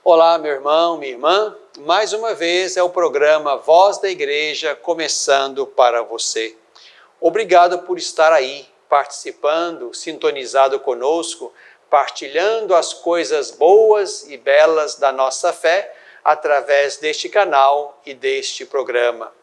Olá, meu irmão, minha irmã. Mais uma vez é o programa Voz da Igreja começando para você. Obrigado por estar aí, participando, sintonizado conosco, partilhando as coisas boas e belas da nossa fé através deste canal e deste programa.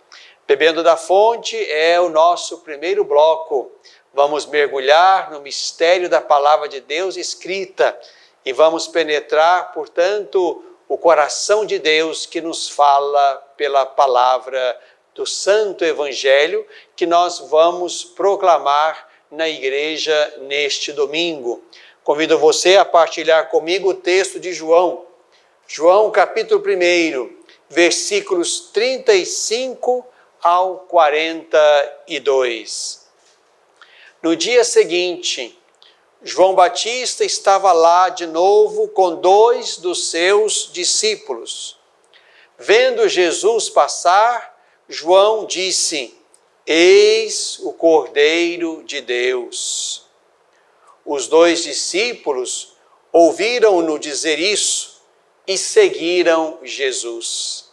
Bebendo da Fonte é o nosso primeiro bloco. Vamos mergulhar no mistério da Palavra de Deus escrita e vamos penetrar, portanto, o coração de Deus que nos fala pela palavra do Santo Evangelho que nós vamos proclamar na igreja neste domingo. Convido você a partilhar comigo o texto de João. João capítulo 1, versículos 35 ao 42. No dia seguinte, João Batista estava lá de novo com 2 dos seus discípulos. Vendo Jesus passar, João disse: Eis o Cordeiro de Deus. Os 2 discípulos ouviram-no dizer isso e seguiram Jesus.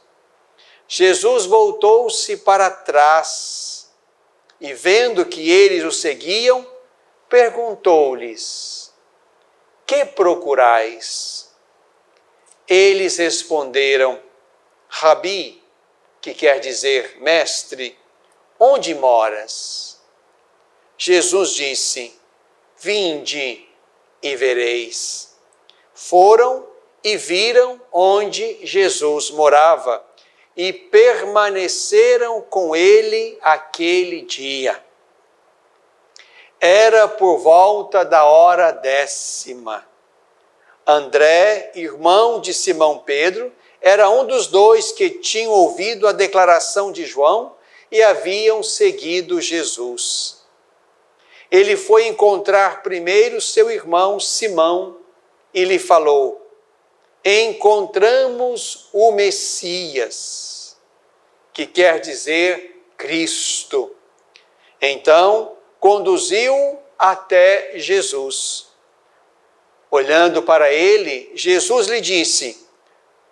Jesus voltou-se para trás e, vendo que eles o seguiam, perguntou-lhes: Que procurais? Eles responderam: Rabi, que quer dizer mestre, onde moras? Jesus disse: Vinde e vereis. Foram e viram onde Jesus morava e permaneceram com ele aquele dia. Era por volta da hora 10ª. André, irmão de Simão Pedro, era um dos 2 que tinham ouvido a declaração de João e haviam seguido Jesus. Ele foi encontrar primeiro seu irmão Simão e lhe falou: Encontramos o Messias, que quer dizer Cristo. Então, conduziu até Jesus. Olhando para ele, Jesus lhe disse: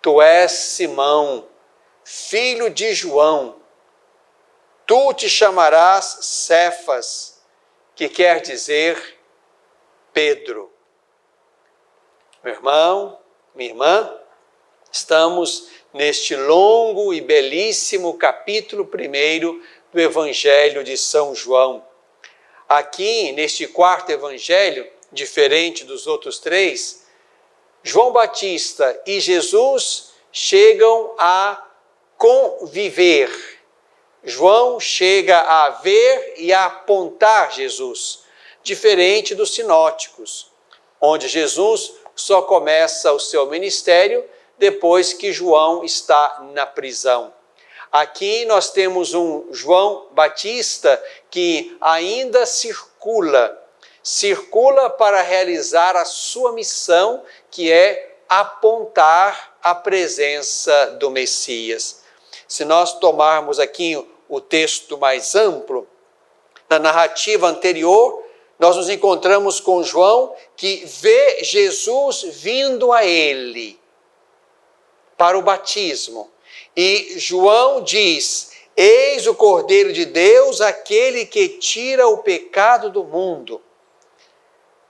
Tu és Simão, filho de João. Tu te chamarás Cefas, que quer dizer Pedro. Meu irmão, minha irmã, estamos neste longo e belíssimo capítulo 1 do Evangelho de São João. Aqui, neste 4º evangelho, diferente dos outros 3, João Batista e Jesus chegam a conviver. João chega a ver e a apontar Jesus, diferente dos sinóticos, onde Jesus só começa o seu ministério depois que João está na prisão. Aqui nós temos um João Batista que ainda circula para realizar a sua missão, que é apontar a presença do Messias. Se nós tomarmos aqui o texto mais amplo, na narrativa anterior, nós nos encontramos com João que vê Jesus vindo a ele para o batismo. E João diz: Eis o Cordeiro de Deus, aquele que tira o pecado do mundo.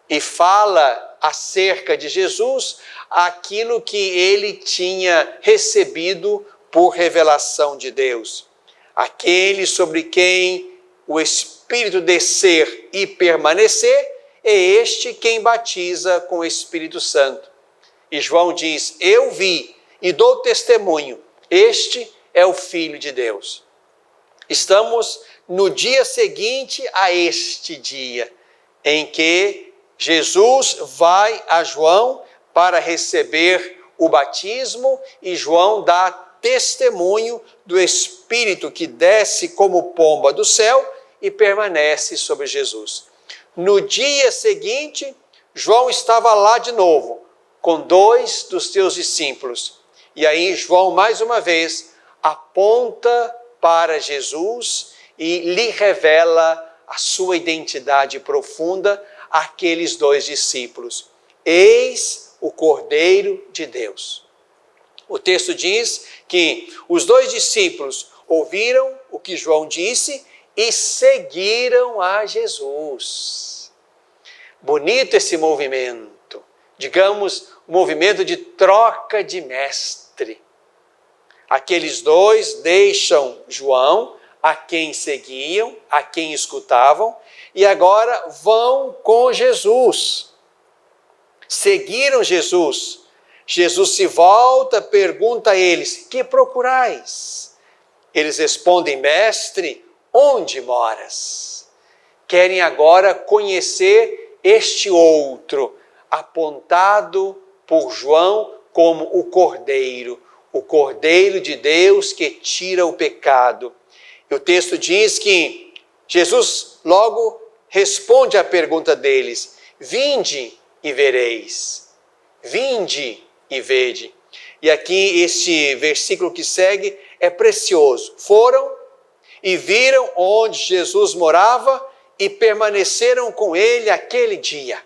E fala acerca de Jesus aquilo que ele tinha recebido por revelação de Deus. Aquele sobre quem o Espírito descer e permanecer, é este quem batiza com o Espírito Santo. E João diz: Eu vi e dou testemunho, este é o Filho de Deus. Estamos no dia seguinte a este dia, em que Jesus vai a João para receber o batismo e João dá testemunho do Espírito que desce como pomba do céu e permanece sobre Jesus. No dia seguinte, João estava lá de novo, com 2 dos seus discípulos. E aí João, mais uma vez, aponta para Jesus e lhe revela a sua identidade profunda àqueles 2 discípulos. Eis o Cordeiro de Deus. O texto diz que os dois discípulos ouviram o que João disse e seguiram a Jesus. Bonito esse movimento, digamos, um movimento de troca de mestre. Aqueles dois deixam João, a quem seguiam, a quem escutavam, e agora vão com Jesus. Seguiram Jesus. Jesus se volta, pergunta a eles: que procurais? Eles respondem: mestre, onde moras? Querem agora conhecer este outro, apontado por João como o Cordeiro de Deus que tira o pecado. E o texto diz que Jesus logo responde à pergunta deles: vinde e vereis. Vinde e vede. E aqui este versículo que segue é precioso. Foram e viram onde Jesus morava e permaneceram com ele aquele dia.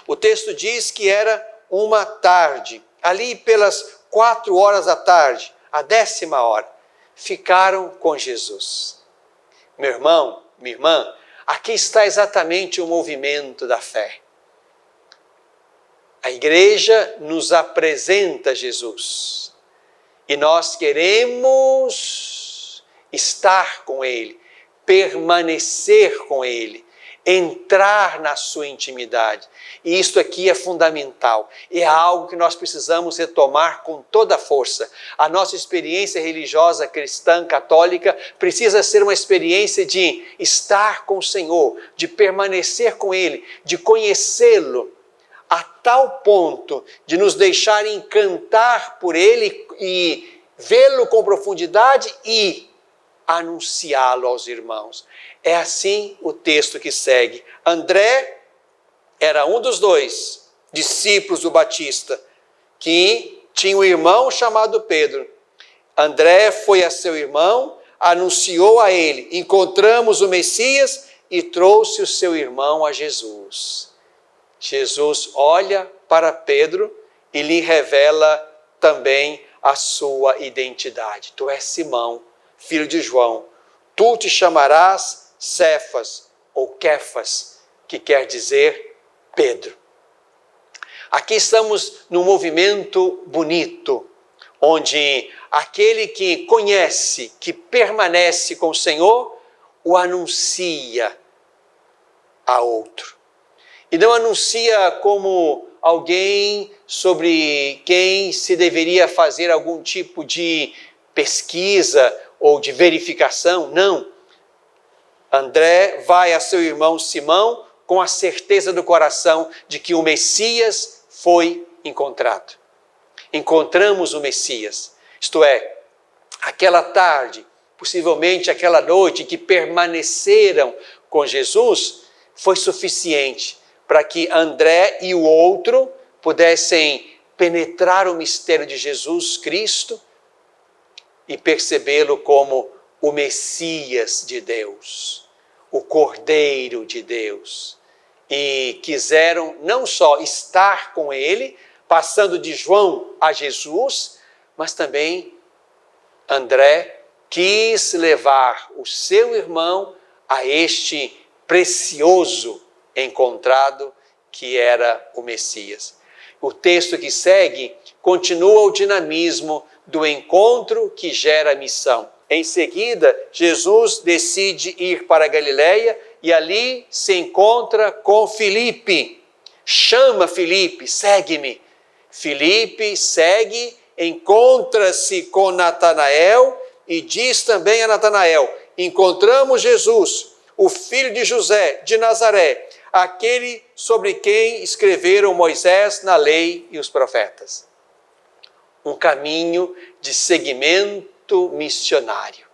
O texto diz que era uma tarde, ali pelas 4 horas da tarde, a 10ª hora, ficaram com Jesus. Meu irmão, minha irmã, aqui está exatamente o movimento da fé. A igreja nos apresenta Jesus e nós queremos estar com Ele, permanecer com Ele, entrar na sua intimidade. E isto aqui é fundamental, é algo que nós precisamos retomar com toda a força. A nossa experiência religiosa cristã, católica, precisa ser uma experiência de estar com o Senhor, de permanecer com Ele, de conhecê-lo, a tal ponto de nos deixar encantar por Ele e vê-lo com profundidade e anunciá-lo aos irmãos. É assim o texto que segue. André era um dos 2 discípulos do Batista, que tinha um irmão chamado Pedro. André foi a seu irmão, anunciou a ele: encontramos o Messias, e trouxe o seu irmão a Jesus. Jesus olha para Pedro e lhe revela também a sua identidade. Tu és Simão, filho de João. Tu te chamarás Cefas ou Kefas, que quer dizer Pedro. Aqui estamos num movimento bonito, onde aquele que conhece, que permanece com o Senhor, o anuncia a outro. E não anuncia como alguém sobre quem se deveria fazer algum tipo de pesquisa ou de verificação, não. André vai a seu irmão Simão com a certeza do coração de que o Messias foi encontrado. Encontramos o Messias, isto é, aquela tarde, possivelmente aquela noite que permaneceram com Jesus, foi suficiente para que André e o outro pudessem penetrar o mistério de Jesus Cristo e percebê-lo como o Messias de Deus, o Cordeiro de Deus. E quiseram não só estar com ele, passando de João a Jesus, mas também André quis levar o seu irmão a este precioso encontrado que era o Messias. O texto que segue continua o dinamismo do encontro que gera a missão. Em seguida, Jesus decide ir para a Galileia e ali se encontra com Filipe. Chama Filipe: segue-me. Filipe segue, encontra-se com Natanael e diz também a Natanael: encontramos Jesus, o filho de José de Nazaré, aquele sobre quem escreveram Moisés na lei e os profetas. Um caminho de seguimento missionário.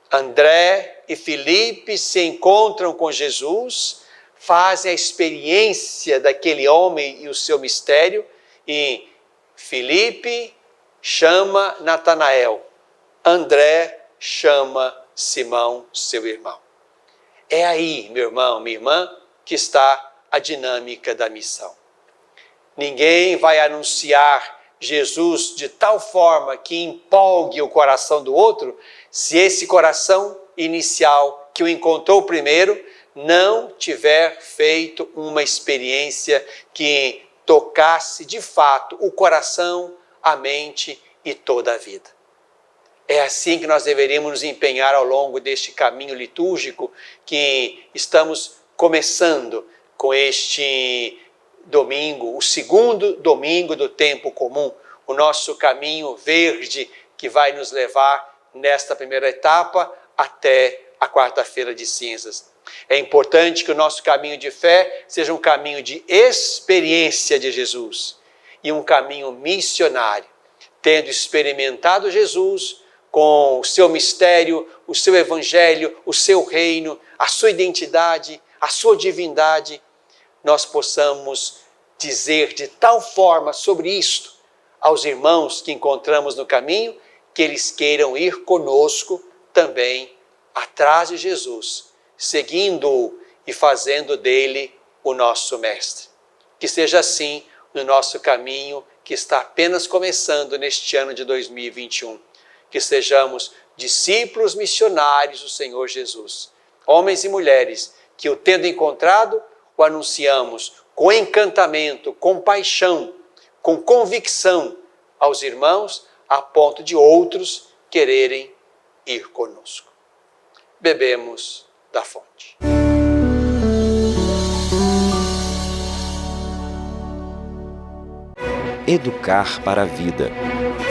André e Filipe se encontram com Jesus, fazem a experiência daquele homem e o seu mistério, e Filipe chama Natanael, André chama Simão, seu irmão. É aí, meu irmão, minha irmã, que está a dinâmica da missão. Ninguém vai anunciar Jesus de tal forma que empolgue o coração do outro, se esse coração inicial que o encontrou primeiro não tiver feito uma experiência que tocasse de fato o coração, a mente e toda a vida. É assim que nós deveríamos nos empenhar ao longo deste caminho litúrgico que estamos começando com este domingo, o segundo domingo do tempo comum, o nosso caminho verde que vai nos levar nesta primeira etapa até a quarta-feira de cinzas. É importante que o nosso caminho de fé seja um caminho de experiência de Jesus e um caminho missionário, tendo experimentado Jesus com o seu mistério, o seu evangelho, o seu reino, a sua identidade, a sua divindade, nós possamos dizer de tal forma sobre isto aos irmãos que encontramos no caminho, que eles queiram ir conosco também atrás de Jesus, seguindo-o e fazendo dele o nosso mestre. Que seja assim no nosso caminho que está apenas começando neste ano de 2021. Que sejamos discípulos missionários do Senhor Jesus, homens e mulheres que, o tendo encontrado, o anunciamos com encantamento, com paixão, com convicção aos irmãos, a ponto de outros quererem ir conosco. Bebemos da fonte. Educar para a vida.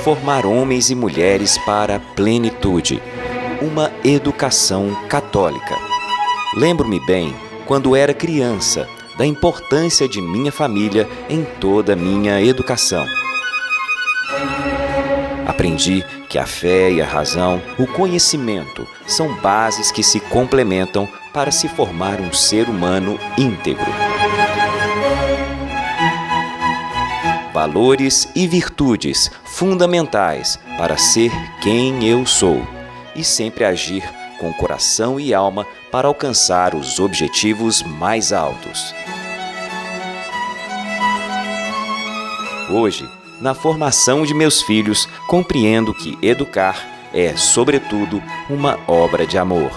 Formar homens e mulheres para a plenitude. Uma educação católica. Lembro-me bem, quando era criança, da importância de minha família em toda a minha educação. Aprendi que a fé e a razão, o conhecimento, são bases que se complementam para se formar um ser humano íntegro. Valores e virtudes fundamentais para ser quem eu sou e sempre agir com coração e alma para alcançar os objetivos mais altos. Hoje, na formação de meus filhos, compreendo que educar é, sobretudo, uma obra de amor.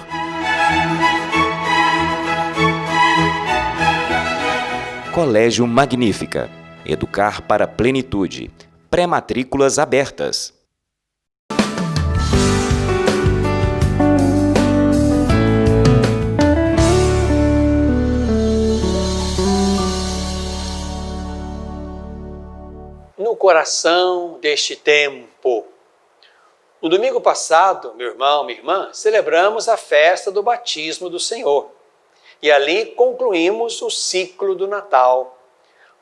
Colégio Magnífica. Educar para a plenitude. Pré-matrículas abertas. No coração deste tempo. No domingo passado, meu irmão, minha irmã, celebramos a festa do batismo do Senhor. E ali concluímos o ciclo do Natal.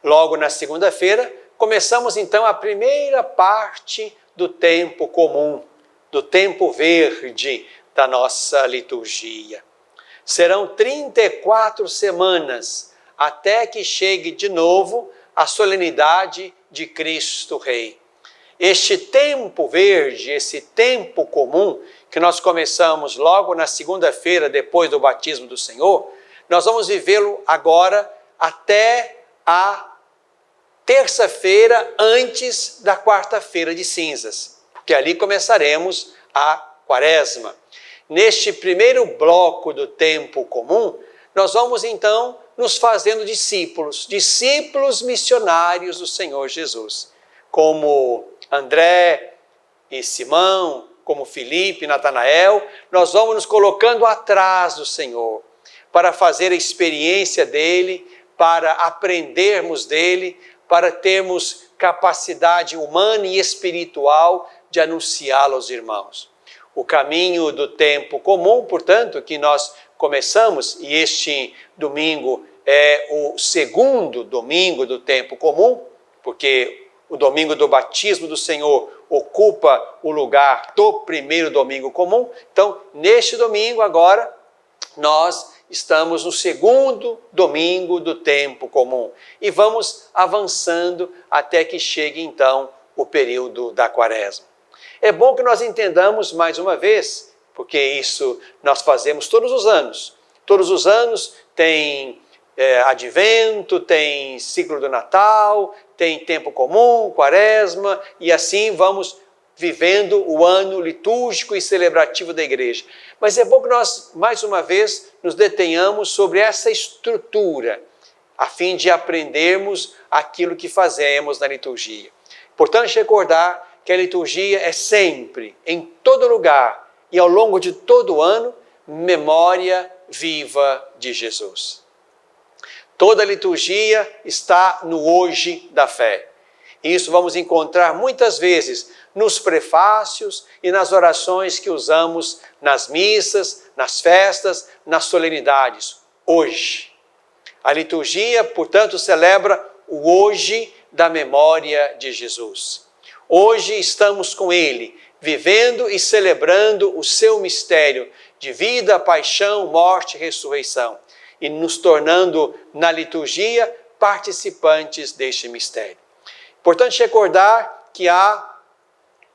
Logo na segunda-feira, começamos então a primeira parte do tempo comum, do tempo verde da nossa liturgia. Serão 34 semanas até que chegue de novo a solenidade de Cristo Rei. Este tempo verde, esse tempo comum, que nós começamos logo na segunda-feira, depois do batismo do Senhor, nós vamos vivê-lo agora até a terça-feira antes da quarta-feira de cinzas, porque ali começaremos a quaresma. Neste primeiro bloco do tempo comum, nós vamos então nos fazendo discípulos missionários do Senhor Jesus, como André e Simão, como Filipe e Natanael, nós vamos nos colocando atrás do Senhor, para fazer a experiência dele, para aprendermos dele, para termos capacidade humana e espiritual de anunciá-lo aos irmãos. O caminho do tempo comum, portanto, que nós começamos, e este domingo é o segundo domingo do tempo comum, porque o domingo do batismo do Senhor ocupa o lugar do primeiro domingo comum. Então, neste domingo agora, nós estamos no segundo domingo do tempo comum e vamos avançando até que chegue então o período da quaresma. É bom que nós entendamos mais uma vez, porque isso nós fazemos todos os anos. Todos os anos tem Advento, tem ciclo do Natal, tem tempo comum, Quaresma, e assim vamos vivendo o ano litúrgico e celebrativo da igreja. Mas é bom que nós, mais uma vez, nos detenhamos sobre essa estrutura, a fim de aprendermos aquilo que fazemos na liturgia. Importante recordar que a liturgia é sempre, em todo lugar e ao longo de todo o ano, memória viva de Jesus. Toda a liturgia está no hoje da fé. Isso vamos encontrar muitas vezes nos prefácios e nas orações que usamos nas missas, nas festas, nas solenidades. Hoje. A liturgia, portanto, celebra o hoje da memória de Jesus. Hoje estamos com Ele, vivendo e celebrando o seu mistério de vida, paixão, morte e ressurreição, e nos tornando, na liturgia, participantes deste mistério. Importante recordar que há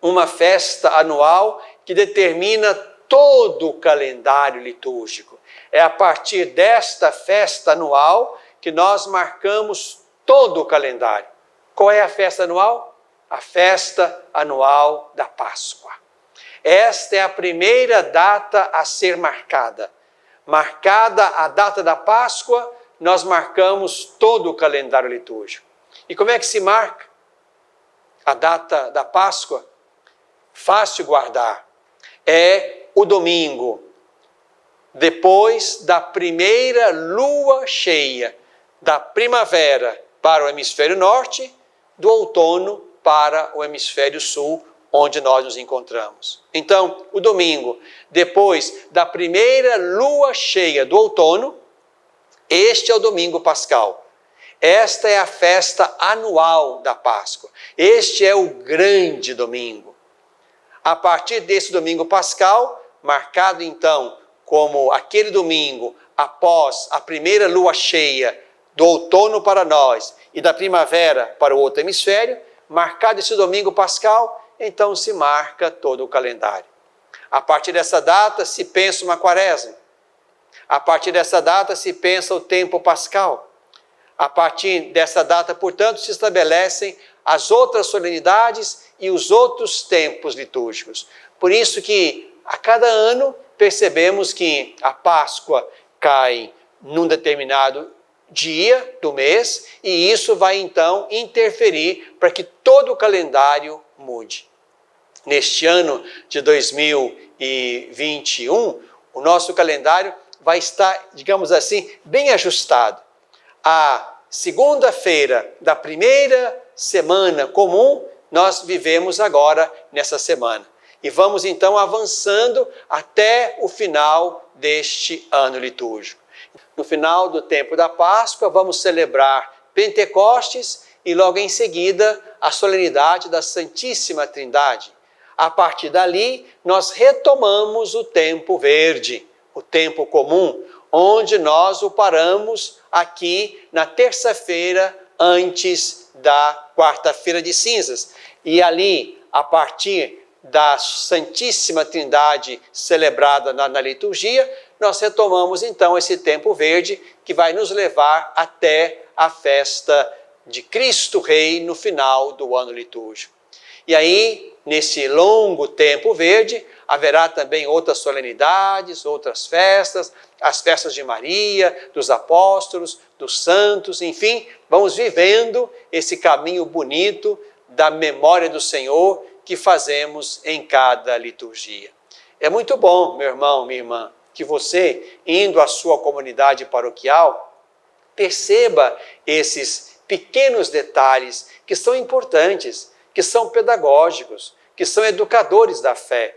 uma festa anual que determina todo o calendário litúrgico. É a partir desta festa anual que nós marcamos todo o calendário. Qual é a festa anual? A festa anual da Páscoa. Esta é a primeira data a ser marcada. Marcada a data da Páscoa, nós marcamos todo o calendário litúrgico. E como é que se marca a data da Páscoa? Fácil guardar. É o domingo, depois da primeira lua cheia, da primavera para o hemisfério norte, do outono para o hemisfério sul, onde nós nos encontramos. Então, o domingo, depois da primeira lua cheia do outono, este é o domingo pascal. Esta é a festa anual da Páscoa. Este é o grande domingo. A partir desse domingo pascal, marcado então como aquele domingo após a primeira lua cheia do outono para nós e da primavera para o outro hemisfério, marcado esse domingo pascal, então se marca todo o calendário. A partir dessa data se pensa uma quaresma. A partir dessa data se pensa o tempo pascal. A partir dessa data, portanto, se estabelecem as outras solenidades e os outros tempos litúrgicos. Por isso que a cada ano percebemos que a Páscoa cai num determinado dia do mês e isso vai então interferir para que todo o calendário mude. Neste ano de 2021, o nosso calendário vai estar, digamos assim, bem ajustado. A segunda-feira da primeira semana comum, nós vivemos agora nessa semana. E vamos então avançando até o final deste ano litúrgico. No final do tempo da Páscoa, vamos celebrar Pentecostes e logo em seguida a solenidade da Santíssima Trindade. A partir dali, nós retomamos o tempo verde, o tempo comum, onde nós o paramos aqui na terça-feira antes da quarta-feira de cinzas. E ali, a partir da Santíssima Trindade celebrada na liturgia, nós retomamos então esse tempo verde que vai nos levar até a festa de Cristo Rei no final do ano litúrgico. E aí, nesse longo tempo verde, haverá também outras solenidades, outras festas, as festas de Maria, dos apóstolos, dos santos, enfim, vamos vivendo esse caminho bonito da memória do Senhor que fazemos em cada liturgia. É muito bom, meu irmão, minha irmã, que você, indo à sua comunidade paroquial, perceba esses pequenos detalhes que são importantes, que são pedagógicos, que são educadores da fé.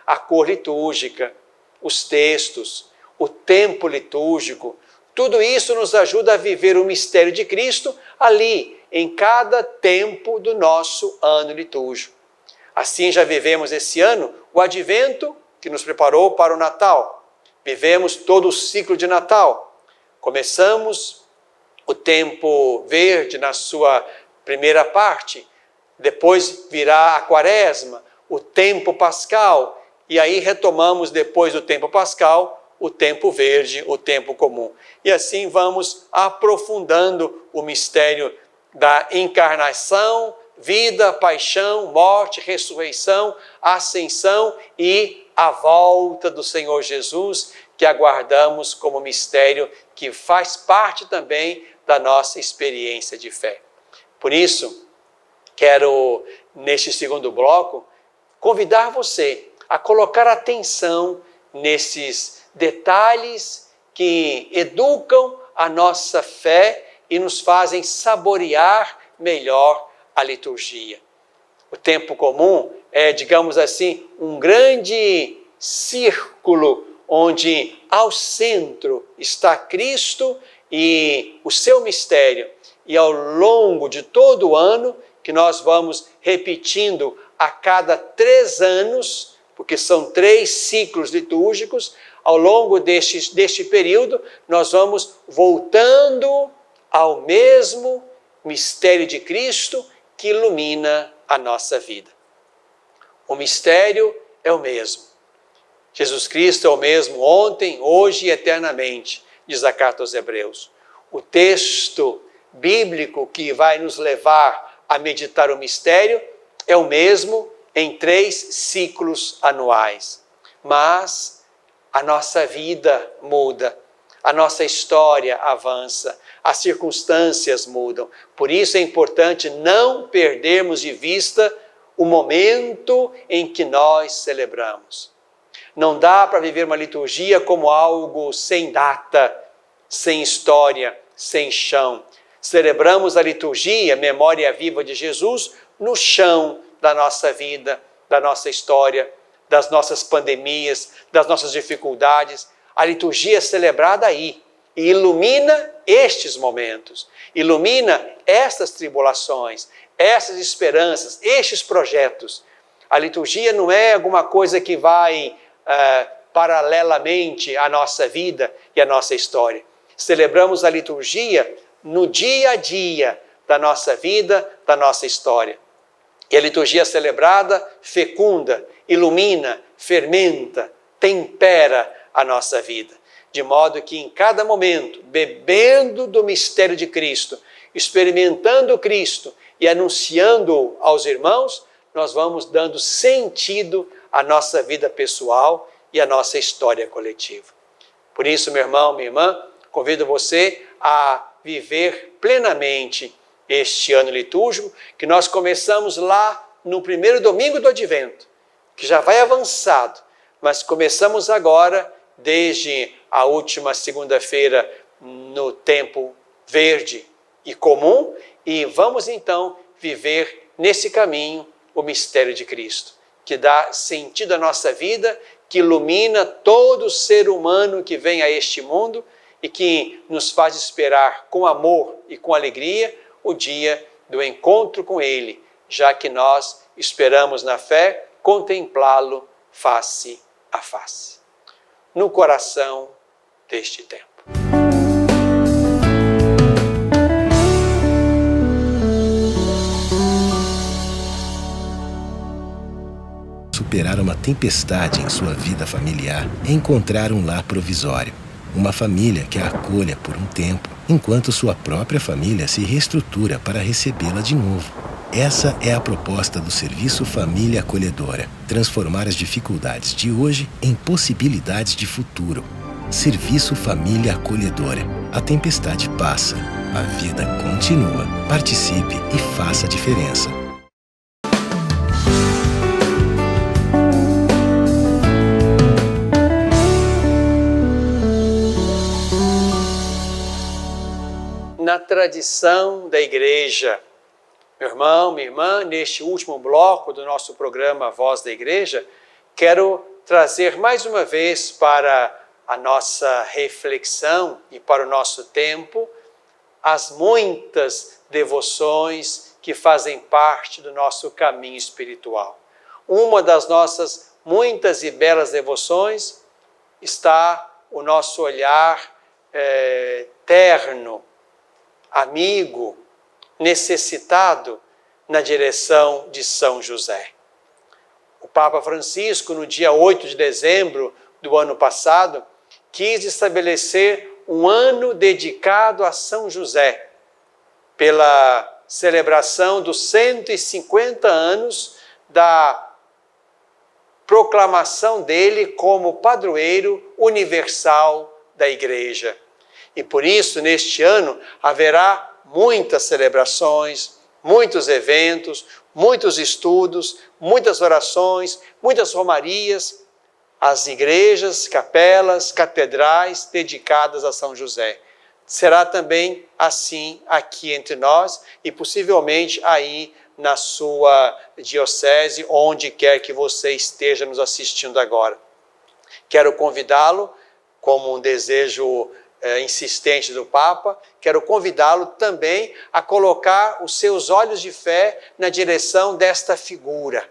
A cor litúrgica, os textos, o tempo litúrgico, tudo isso nos ajuda a viver o mistério de Cristo ali, em cada tempo do nosso ano litúrgico. Assim já vivemos esse ano o Advento, que nos preparou para o Natal. Vivemos todo o ciclo de Natal. Começamos o tempo verde na sua primeira parte, depois virá a Quaresma, o tempo pascal, e aí retomamos depois do tempo pascal o tempo verde, o tempo comum. E assim vamos aprofundando o mistério da encarnação, vida, paixão, morte, ressurreição, ascensão e a volta do Senhor Jesus, que aguardamos como mistério que faz parte também da nossa experiência de fé. Por isso, quero, neste segundo bloco, convidar você a colocar atenção nesses detalhes que educam a nossa fé e nos fazem saborear melhor a liturgia. O tempo comum é, digamos assim, um grande círculo onde ao centro está Cristo e o seu mistério. E ao longo de todo o ano, que nós vamos repetindo a cada 3 anos, porque são 3 ciclos litúrgicos, ao longo deste período, nós vamos voltando ao mesmo mistério de Cristo que ilumina a nossa vida. O mistério é o mesmo. Jesus Cristo é o mesmo ontem, hoje e eternamente, diz a carta aos Hebreus. O texto bíblico que vai nos levar a meditar o mistério é o mesmo em 3 ciclos anuais. Mas a nossa vida muda, a nossa história avança, as circunstâncias mudam. Por isso é importante não perdermos de vista o momento em que nós celebramos. Não dá para viver uma liturgia como algo sem data, sem história, sem chão. Celebramos a liturgia, memória viva de Jesus, no chão da nossa vida, da nossa história, das nossas pandemias, das nossas dificuldades. A liturgia é celebrada aí e ilumina estes momentos, ilumina estas tribulações, essas esperanças, estes projetos. A liturgia não é alguma coisa que vai paralelamente à nossa vida e à nossa história. Celebramos a liturgia no dia a dia da nossa vida, da nossa história. E a liturgia celebrada fecunda, ilumina, fermenta, tempera a nossa vida. De modo que em cada momento, bebendo do mistério de Cristo, experimentando Cristo e anunciando aos irmãos, nós vamos dando sentido à nossa vida pessoal e à nossa história coletiva. Por isso, meu irmão, minha irmã, convido você a viver plenamente este ano litúrgico, que nós começamos lá no primeiro domingo do Advento, que já vai avançado, mas começamos agora, desde a última segunda-feira, no tempo verde e comum, e vamos então viver nesse caminho o mistério de Cristo, que dá sentido à nossa vida, que ilumina todo ser humano que vem a este mundo e que nos faz esperar com amor e com alegria o dia do encontro com Ele, já que nós esperamos na fé contemplá-lo face a face. No coração deste tempo. Superar uma tempestade em sua vida familiar é encontrar um lar provisório. Uma família que a acolha por um tempo, enquanto sua própria família se reestrutura para recebê-la de novo. Essa é a proposta do Serviço Família Acolhedora. Transformar as dificuldades de hoje em possibilidades de futuro. Serviço Família Acolhedora. A tempestade passa, a vida continua. Participe e faça a diferença. Na tradição da Igreja. Meu irmão, minha irmã, neste último bloco do nosso programa Voz da Igreja, quero trazer mais uma vez para a nossa reflexão e para o nosso tempo as muitas devoções que fazem parte do nosso caminho espiritual. Uma das nossas muitas e belas devoções está o nosso olhar terno, amigo, necessitado na direção de São José. O Papa Francisco, no dia 8 de dezembro do ano passado, quis estabelecer um ano dedicado a São José, pela celebração dos 150 anos da proclamação dele como padroeiro universal da Igreja. E por isso, neste ano, haverá muitas celebrações, muitos eventos, muitos estudos, muitas orações, muitas romarias, as igrejas, capelas, catedrais dedicadas a São José. Será também assim aqui entre nós e possivelmente aí na sua diocese, onde quer que você esteja nos assistindo agora. Quero convidá-lo, como um desejo insistente do Papa, quero convidá-lo também a colocar os seus olhos de fé na direção desta figura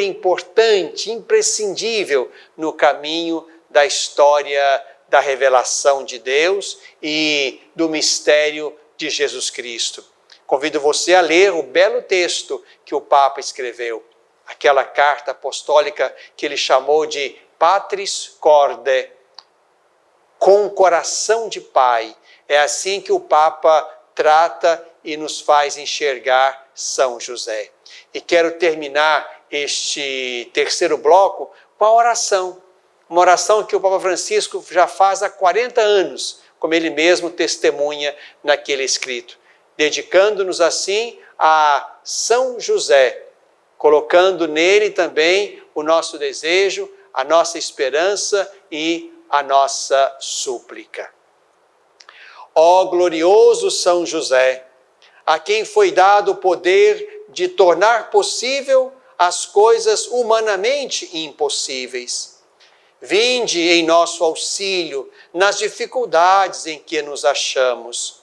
importante, imprescindível no caminho da história da revelação de Deus e do mistério de Jesus Cristo. Convido você a ler o belo texto que o Papa escreveu, aquela carta apostólica que ele chamou de Patris Corde, com coração de pai. É assim que o Papa trata e nos faz enxergar São José. E quero terminar este terceiro bloco com a oração. Uma oração que o Papa Francisco já faz há 40 anos, como ele mesmo testemunha naquele escrito, dedicando-nos assim a São José, colocando nele também o nosso desejo, a nossa esperança e a nossa súplica. Ó glorioso São José, a quem foi dado o poder de tornar possível as coisas humanamente impossíveis, vinde em nosso auxílio nas dificuldades em que nos achamos.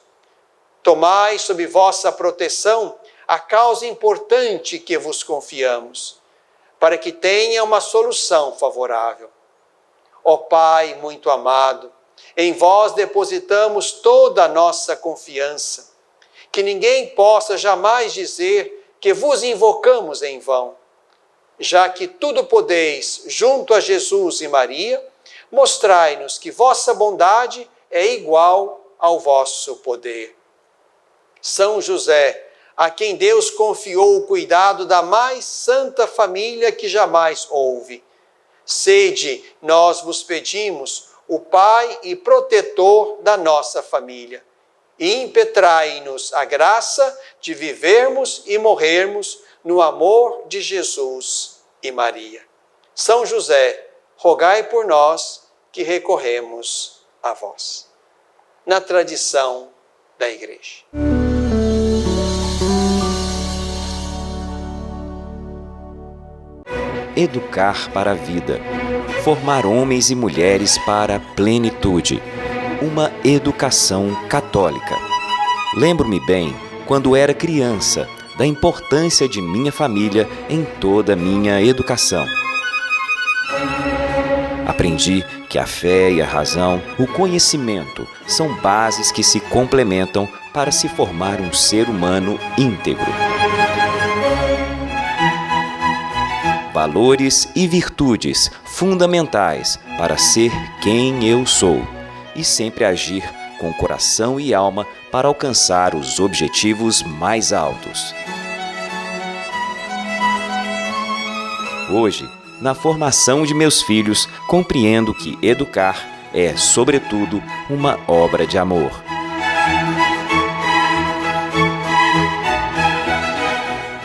Tomai sob vossa proteção a causa importante que vos confiamos, para que tenha uma solução favorável. Ó Pai muito amado, em vós depositamos toda a nossa confiança, que ninguém possa jamais dizer que vos invocamos em vão, já que tudo podeis junto a Jesus e Maria, mostrai-nos que vossa bondade é igual ao vosso poder. São José, a quem Deus confiou o cuidado da mais santa família que jamais houve, sede, nós vos pedimos, o Pai e protetor da nossa família, e impetrai-nos a graça de vivermos e morrermos no amor de Jesus e Maria. São José, rogai por nós que recorremos a vós. Na tradição da Igreja. Educar para a vida. Formar homens e mulheres para a plenitude. Uma educação católica. Lembro-me bem, quando era criança, da importância de minha família em toda a minha educação. Aprendi que a fé e a razão, o conhecimento, são bases que se complementam para se formar um ser humano íntegro. Valores e virtudes fundamentais para ser quem eu sou e sempre agir com coração e alma para alcançar os objetivos mais altos. Hoje, na formação de meus filhos, compreendo que educar é, sobretudo, uma obra de amor.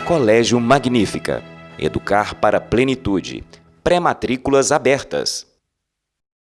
Colégio Magnífica. Educar para a plenitude. Pré-matrículas abertas.